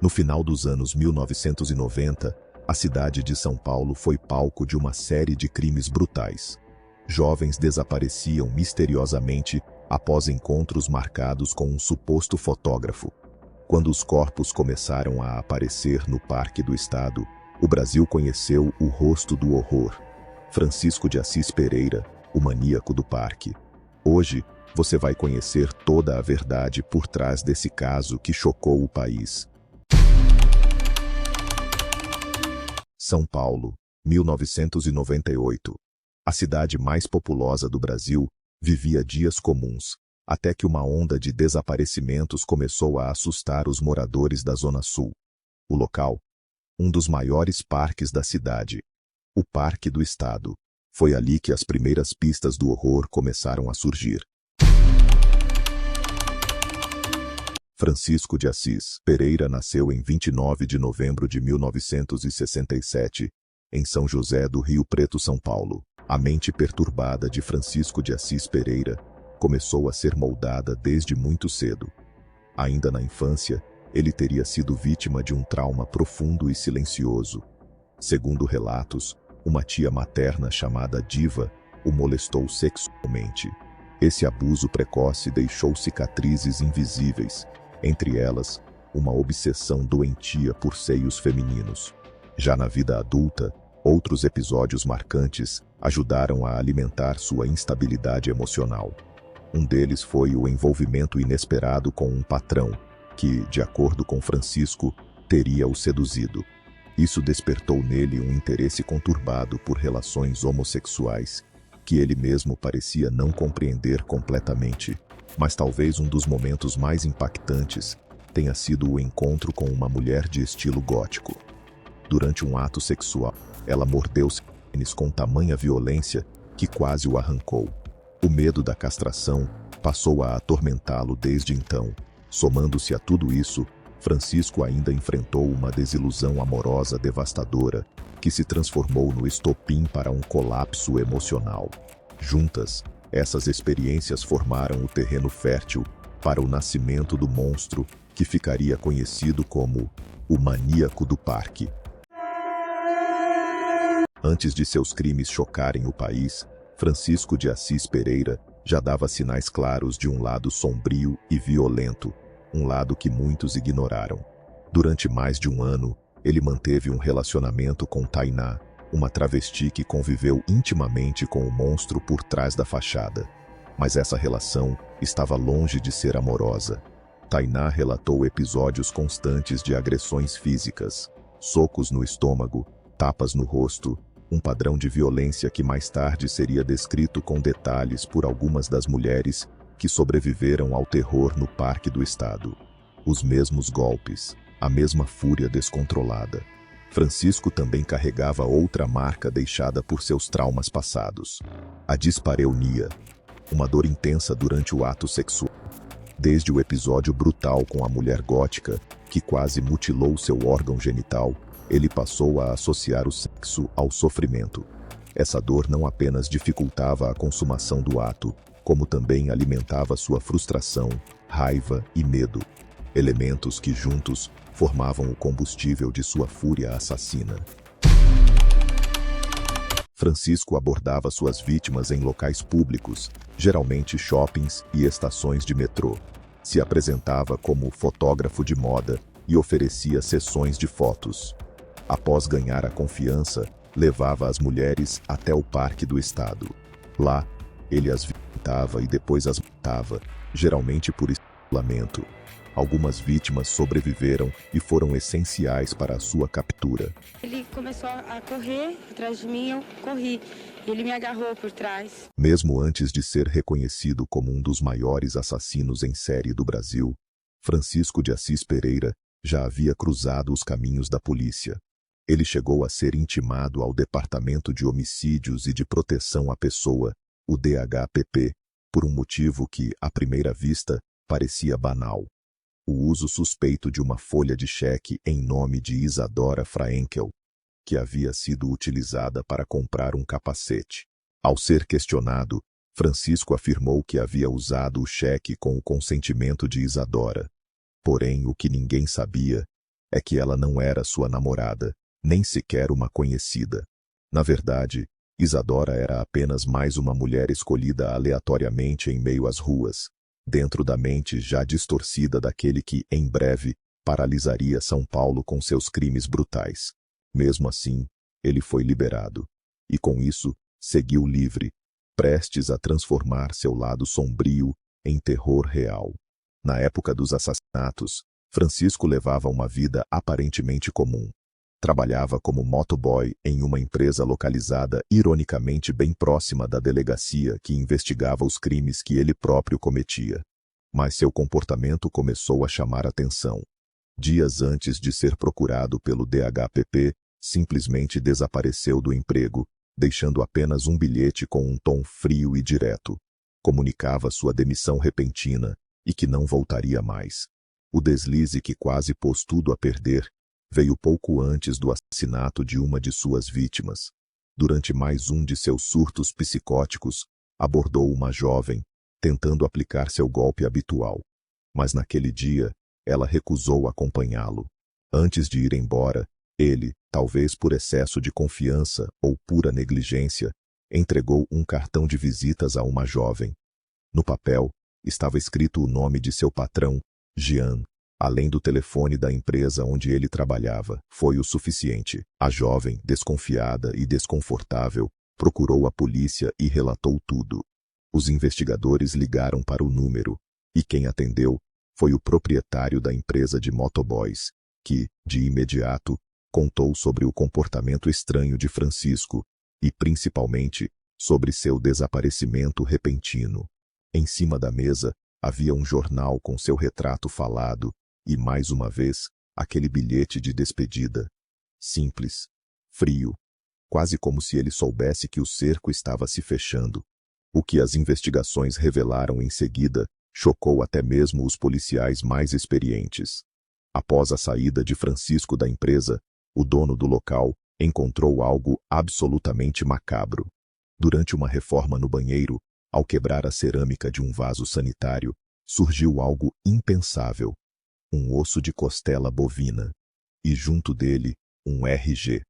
No final dos anos 1990, a cidade de São Paulo foi palco de uma série de crimes brutais. Jovens desapareciam misteriosamente após encontros marcados com um suposto fotógrafo. Quando os corpos começaram a aparecer no Parque do Estado, o Brasil conheceu o rosto do horror: Francisco de Assis Pereira, o maníaco do parque. Hoje, você vai conhecer toda a verdade por trás desse caso que chocou o país. São Paulo, 1998. A cidade mais populosa do Brasil vivia dias comuns, até que uma onda de desaparecimentos começou a assustar os moradores da Zona Sul. O local, um dos maiores parques da cidade, o Parque do Estado. Foi ali que as primeiras pistas do horror começaram a surgir. Francisco de Assis Pereira nasceu em 29 de novembro de 1967, em São José do Rio Preto, São Paulo. A mente perturbada de Francisco de Assis Pereira começou a ser moldada desde muito cedo. Ainda na infância, ele teria sido vítima de um trauma profundo e silencioso. Segundo relatos, uma tia materna chamada Diva o molestou sexualmente. Esse abuso precoce deixou cicatrizes invisíveis, entre elas, uma obsessão doentia por seios femininos. Já na vida adulta, outros episódios marcantes ajudaram a alimentar sua instabilidade emocional. Um deles foi o envolvimento inesperado com um patrão, que, de acordo com Francisco, teria o seduzido. Isso despertou nele um interesse conturbado por relações homossexuais, que ele mesmo parecia não compreender completamente. Mas talvez um dos momentos mais impactantes tenha sido o encontro com uma mulher de estilo gótico. Durante um ato sexual, ela mordeu seu pênis com tamanha violência que quase o arrancou. O medo da castração passou a atormentá-lo desde então. Somando-se a tudo isso, Francisco ainda enfrentou uma desilusão amorosa devastadora que se transformou no estopim para um colapso emocional. Juntas, essas experiências formaram o terreno fértil para o nascimento do monstro que ficaria conhecido como o maníaco do parque. Antes de seus crimes chocarem o país, Francisco de Assis Pereira já dava sinais claros de um lado sombrio e violento, um lado que muitos ignoraram. Durante mais de um ano, ele manteve um relacionamento com Tainá, uma travesti que conviveu intimamente com o monstro por trás da fachada. Mas essa relação estava longe de ser amorosa. Tainá relatou episódios constantes de agressões físicas, socos no estômago, tapas no rosto, um padrão de violência que mais tarde seria descrito com detalhes por algumas das mulheres que sobreviveram ao terror no Parque do Estado. Os mesmos golpes, a mesma fúria descontrolada. Francisco também carregava outra marca deixada por seus traumas passados: a dispareunia, uma dor intensa durante o ato sexual. Desde o episódio brutal com a mulher gótica, que quase mutilou seu órgão genital, ele passou a associar o sexo ao sofrimento. Essa dor não apenas dificultava a consumação do ato, como também alimentava sua frustração, raiva e medo. Elementos que juntos formavam o combustível de sua fúria assassina. Francisco abordava suas vítimas em locais públicos, geralmente shoppings e estações de metrô. Se apresentava como fotógrafo de moda e oferecia sessões de fotos. Após ganhar a confiança, levava as mulheres até o Parque do Estado. Lá, ele as violentava e depois as matava, geralmente por estrangulamento. Algumas vítimas sobreviveram e foram essenciais para a sua captura. Ele começou a correr atrás de mim, eu corri. Ele me agarrou por trás. Mesmo antes de ser reconhecido como um dos maiores assassinos em série do Brasil, Francisco de Assis Pereira já havia cruzado os caminhos da polícia. Ele chegou a ser intimado ao Departamento de Homicídios e de Proteção à Pessoa, o DHPP, por um motivo que, à primeira vista, parecia banal: o uso suspeito de uma folha de cheque em nome de Isadora Fraenkel, que havia sido utilizada para comprar um capacete. Ao ser questionado, Francisco afirmou que havia usado o cheque com o consentimento de Isadora. Porém, o que ninguém sabia é que ela não era sua namorada, nem sequer uma conhecida. Na verdade, Isadora era apenas mais uma mulher escolhida aleatoriamente em meio às ruas, dentro da mente já distorcida daquele que, em breve, paralisaria São Paulo com seus crimes brutais. Mesmo assim, ele foi liberado. E com isso, seguiu livre, prestes a transformar seu lado sombrio em terror real. Na época dos assassinatos, Francisco levava uma vida aparentemente comum. Trabalhava como motoboy em uma empresa localizada ironicamente bem próxima da delegacia que investigava os crimes que ele próprio cometia. Mas seu comportamento começou a chamar atenção. Dias antes de ser procurado pelo DHPP, simplesmente desapareceu do emprego, deixando apenas um bilhete com um tom frio e direto. Comunicava sua demissão repentina e que não voltaria mais. O deslize que quase pôs tudo a perder veio pouco antes do assassinato de uma de suas vítimas. Durante mais um de seus surtos psicóticos, abordou uma jovem, tentando aplicar seu golpe habitual. Mas naquele dia, ela recusou acompanhá-lo. Antes de ir embora, ele, talvez por excesso de confiança ou pura negligência, entregou um cartão de visitas a uma jovem. No papel, estava escrito o nome de seu patrão, Jean, além do telefone da empresa onde ele trabalhava. Foi o suficiente. A jovem, desconfiada e desconfortável, procurou a polícia e relatou tudo. Os investigadores ligaram para o número, e quem atendeu foi o proprietário da empresa de motoboys, que, de imediato, contou sobre o comportamento estranho de Francisco e, principalmente, sobre seu desaparecimento repentino. Em cima da mesa, havia um jornal com seu retrato falado e, mais uma vez, aquele bilhete de despedida. Simples, frio, quase como se ele soubesse que o cerco estava se fechando. O que as investigações revelaram em seguida chocou até mesmo os policiais mais experientes. Após a saída de Francisco da empresa, o dono do local encontrou algo absolutamente macabro. Durante uma reforma no banheiro, ao quebrar a cerâmica de um vaso sanitário, surgiu algo impensável. Um osso de costela bovina. E junto dele, um RG.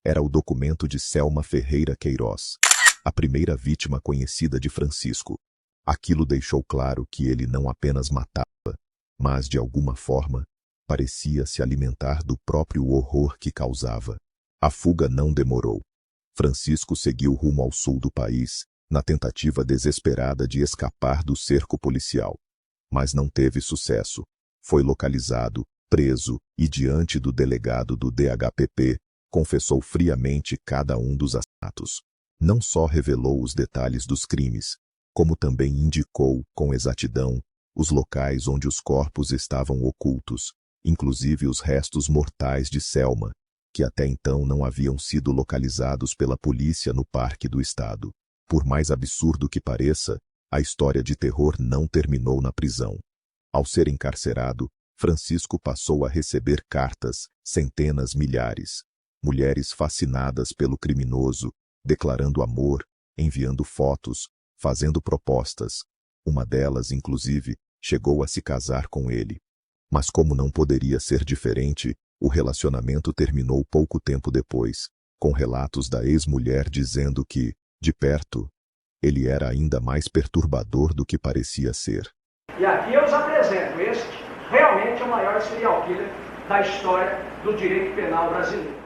Era o documento de Selma Ferreira Queiroz, a primeira vítima conhecida de Francisco. Aquilo deixou claro que ele não apenas matava, mas, de alguma forma, parecia se alimentar do próprio horror que causava. A fuga não demorou. Francisco seguiu rumo ao sul do país, na tentativa desesperada de escapar do cerco policial. Mas não teve sucesso. Foi localizado, preso e, diante do delegado do DHPP, confessou friamente cada um dos assassinatos. Não só revelou os detalhes dos crimes, como também indicou, com exatidão, os locais onde os corpos estavam ocultos, inclusive os restos mortais de Selma, que até então não haviam sido localizados pela polícia no Parque do Estado. Por mais absurdo que pareça, a história de terror não terminou na prisão. Ao ser encarcerado, Francisco passou a receber cartas, centenas, milhares. Mulheres fascinadas pelo criminoso, declarando amor, enviando fotos, fazendo propostas. Uma delas, inclusive, chegou a se casar com ele. Mas como não poderia ser diferente, o relacionamento terminou pouco tempo depois, com relatos da ex-mulher dizendo que, de perto, ele era ainda mais perturbador do que parecia ser. E aqui eu os apresento este, realmente é o maior serial killer da história do direito penal brasileiro.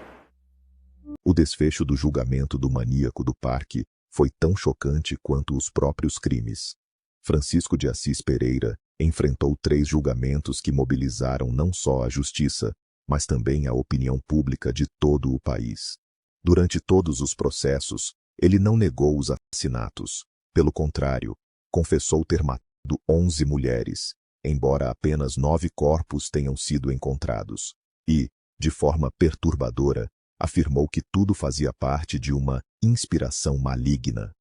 O desfecho do julgamento do maníaco do parque foi tão chocante quanto os próprios crimes. Francisco de Assis Pereira enfrentou 3 julgamentos que mobilizaram não só a justiça, mas também a opinião pública de todo o país. Durante todos os processos, ele não negou os assassinatos. Pelo contrário, confessou ter matado 11 mulheres, embora apenas 9 corpos tenham sido encontrados. E, de forma perturbadora, afirmou que tudo fazia parte de uma inspiração maligna.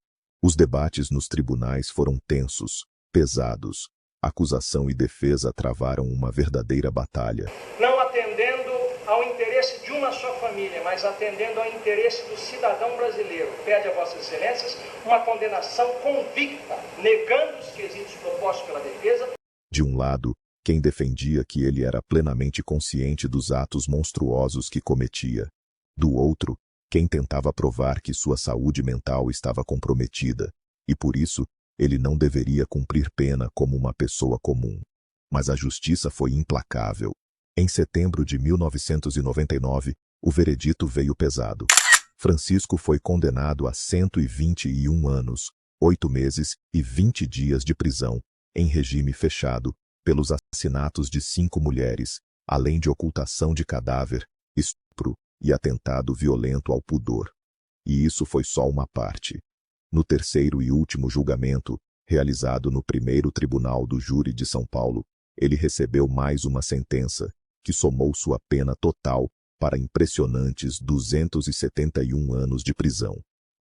Os debates nos tribunais foram tensos, pesados. Acusação e defesa travaram uma verdadeira batalha. Não atendendo ao interesse de uma só família, mas atendendo ao interesse do cidadão brasileiro, pede a Vossas Excelências uma condenação convicta, negando os quesitos propostos pela defesa. De um lado, quem defendia que ele era plenamente consciente dos atos monstruosos que cometia. Do outro, quem tentava provar que sua saúde mental estava comprometida, e por isso, ele não deveria cumprir pena como uma pessoa comum. Mas a justiça foi implacável. Em setembro de 1999, o veredito veio pesado. Francisco foi condenado a 121 anos, 8 meses e 20 dias de prisão, em regime fechado, pelos assassinatos de 5 mulheres, além de ocultação de cadáver, estupro e atentado violento ao pudor. E isso foi só uma parte. No terceiro e último julgamento, realizado no primeiro tribunal do júri de São Paulo, ele recebeu mais uma sentença, que somou sua pena total para impressionantes 271 anos de prisão.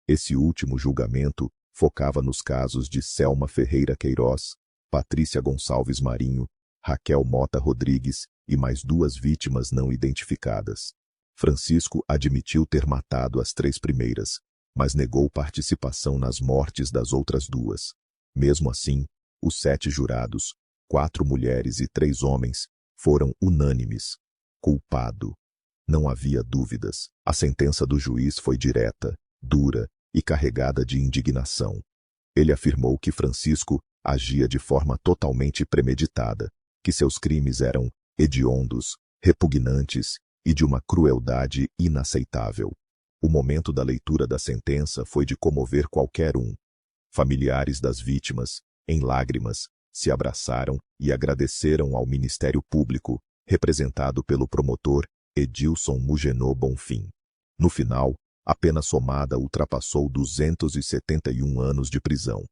Esse último julgamento focava nos casos de Selma Ferreira Queiroz, Patrícia Gonçalves Marinho, Raquel Mota Rodrigues e mais 2 vítimas não identificadas. Francisco admitiu ter matado as 3 primeiras, mas negou participação nas mortes das outras 2. Mesmo assim, os 7 jurados, 4 mulheres e 3 homens, foram unânimes. Culpado. Não havia dúvidas. A sentença do juiz foi direta, dura e carregada de indignação. Ele afirmou que Francisco agia de forma totalmente premeditada, que seus crimes eram hediondos, repugnantes e de uma crueldade inaceitável. O momento da leitura da sentença foi de comover qualquer um. Familiares das vítimas, em lágrimas, se abraçaram e agradeceram ao Ministério Público, representado pelo promotor Edilson Mugenô Bonfim. No final, a pena somada ultrapassou 271 anos de prisão.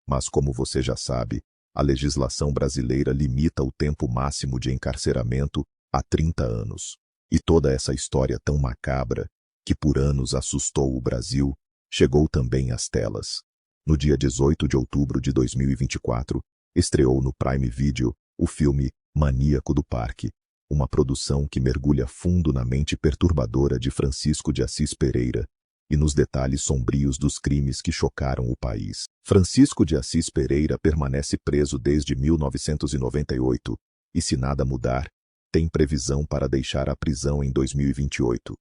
Mas como você já sabe, a legislação brasileira limita o tempo máximo de encarceramento a 30 anos. E toda essa história tão macabra, que por anos assustou o Brasil, chegou também às telas. No dia 18 de outubro de 2024, estreou no Prime Video o filme Maníaco do Parque, uma produção que mergulha fundo na mente perturbadora de Francisco de Assis Pereira e nos detalhes sombrios dos crimes que chocaram o país. Francisco de Assis Pereira permanece preso desde 1998 e, se nada mudar, tem previsão para deixar a prisão em 2028.